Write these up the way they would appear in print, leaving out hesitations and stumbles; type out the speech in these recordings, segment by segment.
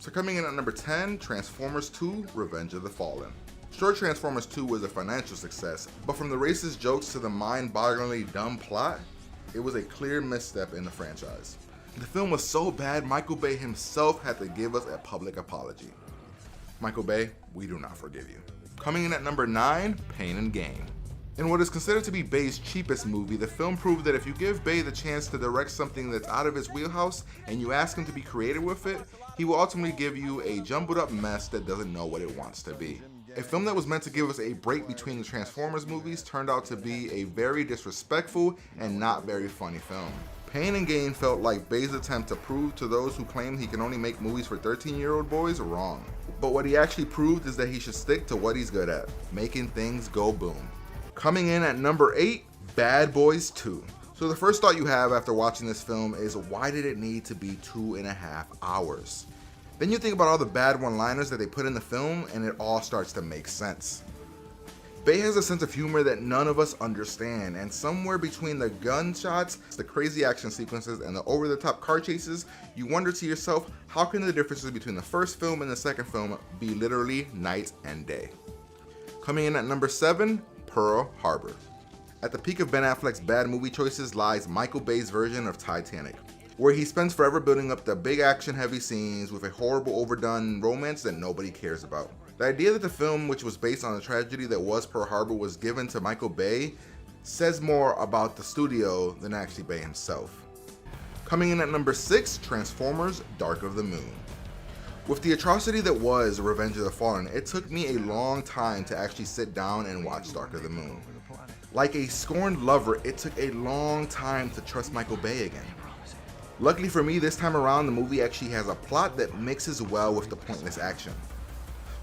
So coming in at number 10, Transformers 2, Revenge of the Fallen. Sure, Transformers 2 was a financial success, but from the racist jokes to the mind-bogglingly dumb plot, it was a clear misstep in the franchise. The film was so bad, Michael Bay himself had to give us a public apology. Michael Bay, we do not forgive you. Coming in at number 9, Pain and Gain. In what is considered to be Bay's cheapest movie, the film proved that if you give Bay the chance to direct something that's out of his wheelhouse and you ask him to be creative with it, he will ultimately give you a jumbled up mess that doesn't know what it wants to be. A film that was meant to give us a break between the Transformers movies turned out to be a very disrespectful and not very funny film. Pain and Gain felt like Bay's attempt to prove to those who claim he can only make movies for 13-year-old boys wrong. But what he actually proved is that he should stick to what he's good at, making things go boom. Coming in at number 8, Bad Boys 2. So the first thought you have after watching this film is, why did it need to be 2.5 hours? Then you think about all the bad one-liners that they put in the film and it all starts to make sense. Bay has a sense of humor that none of us understand, and somewhere between the gunshots, the crazy action sequences, and the over-the-top car chases, you wonder to yourself, how can the differences between the first film and the second film be literally night and day? Coming in at number 7, Pearl Harbor. At the peak of Ben Affleck's bad movie choices lies Michael Bay's version of Titanic, where he spends forever building up the big action heavy scenes with a horrible overdone romance that nobody cares about. The idea that the film, which was based on the tragedy that was Pearl Harbor, was given to Michael Bay says more about the studio than actually Bay himself. Coming in at number 6, Transformers Dark of the Moon. With the atrocity that was Revenge of the Fallen, it took me a long time to actually sit down and watch Dark of the Moon. Like a scorned lover, it took a long time to trust Michael Bay again. Luckily for me, this time around, the movie actually has a plot that mixes well with the pointless action.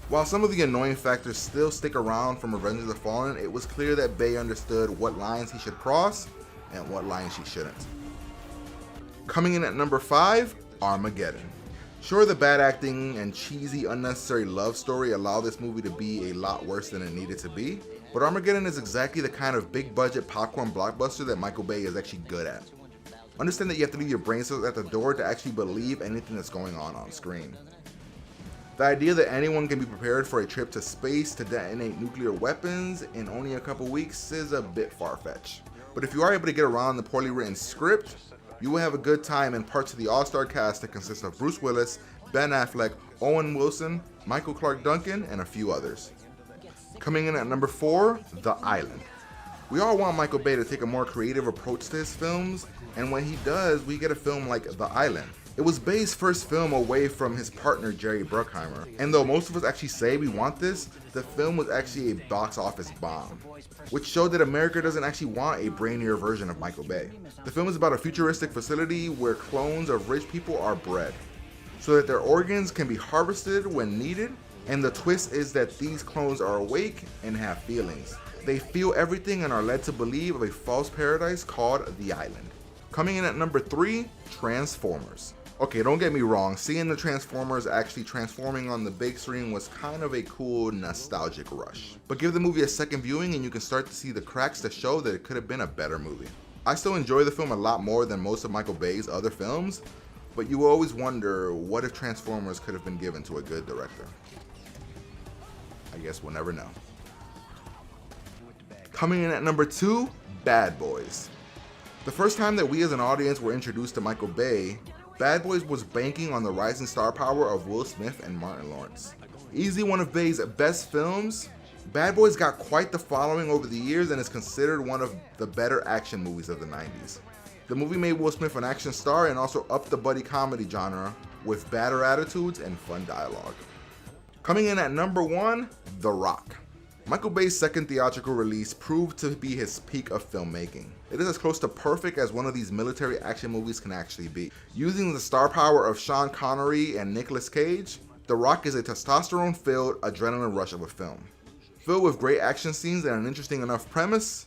While some of the annoying factors still stick around from Revenge of the Fallen, it was clear that Bay understood what lines he should cross and what lines he shouldn't. Coming in at number 5, Armageddon. Sure, the bad acting and cheesy, unnecessary love story allowed this movie to be a lot worse than it needed to be, but Armageddon is exactly the kind of big budget popcorn blockbuster that Michael Bay is actually good at. Understand that you have to leave your brain cells at the door to actually believe anything that's going on screen. The idea that anyone can be prepared for a trip to space to detonate nuclear weapons in only a couple weeks is a bit far-fetched. But if you are able to get around the poorly written script, you will have a good time in parts of the all-star cast that consists of Bruce Willis, Ben Affleck, Owen Wilson, Michael Clark Duncan, and a few others. Coming in at number 4, The Island. We all want Michael Bay to take a more creative approach to his films, and when he does, we get a film like The Island. It was Bay's first film away from his partner Jerry Bruckheimer, and though most of us actually say we want this, the film was actually a box office bomb, which showed that America doesn't actually want a brainier version of Michael Bay. The film is about a futuristic facility where clones of rich people are bred, so that their organs can be harvested when needed, and the twist is that these clones are awake and have feelings. They feel everything and are led to believe of a false paradise called the Island. Coming in at number 3, Transformers. Okay, don't get me wrong, seeing the Transformers actually transforming on the big screen was kind of a cool nostalgic rush. But give the movie a second viewing and you can start to see the cracks that show that it could have been a better movie. I still enjoy the film a lot more than most of Michael Bay's other films, but you will always wonder, what if Transformers could have been given to a good director? I guess we'll never know. Coming in at number 2, Bad Boys. The first time that we as an audience were introduced to Michael Bay, Bad Boys was banking on the rising star power of Will Smith and Martin Lawrence. Easily one of Bay's best films, Bad Boys got quite the following over the years and is considered one of the better action movies of the 90s. The movie made Will Smith an action star and also upped the buddy comedy genre with badder attitudes and fun dialogue. Coming in at number 1, The Rock. Michael Bay's second theatrical release proved to be his peak of filmmaking. It is as close to perfect as one of these military action movies can actually be. Using the star power of Sean Connery and Nicolas Cage, The Rock is a testosterone-filled adrenaline rush of a film. Filled with great action scenes and an interesting enough premise,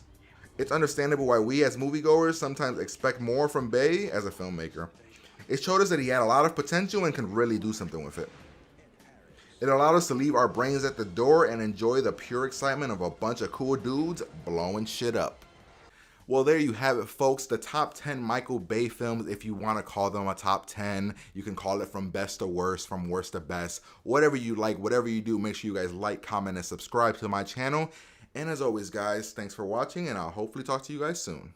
it's understandable why we as moviegoers sometimes expect more from Bay as a filmmaker. It showed us that he had a lot of potential and could really do something with it. It allowed us to leave our brains at the door and enjoy the pure excitement of a bunch of cool dudes blowing shit up. Well, there you have it, folks. The top 10 Michael Bay films, if you want to call them a top 10. You can call it from best to worst, from worst to best. Whatever you like, whatever you do, make sure you guys like, comment, and subscribe to my channel. And as always, guys, thanks for watching, and I'll hopefully talk to you guys soon.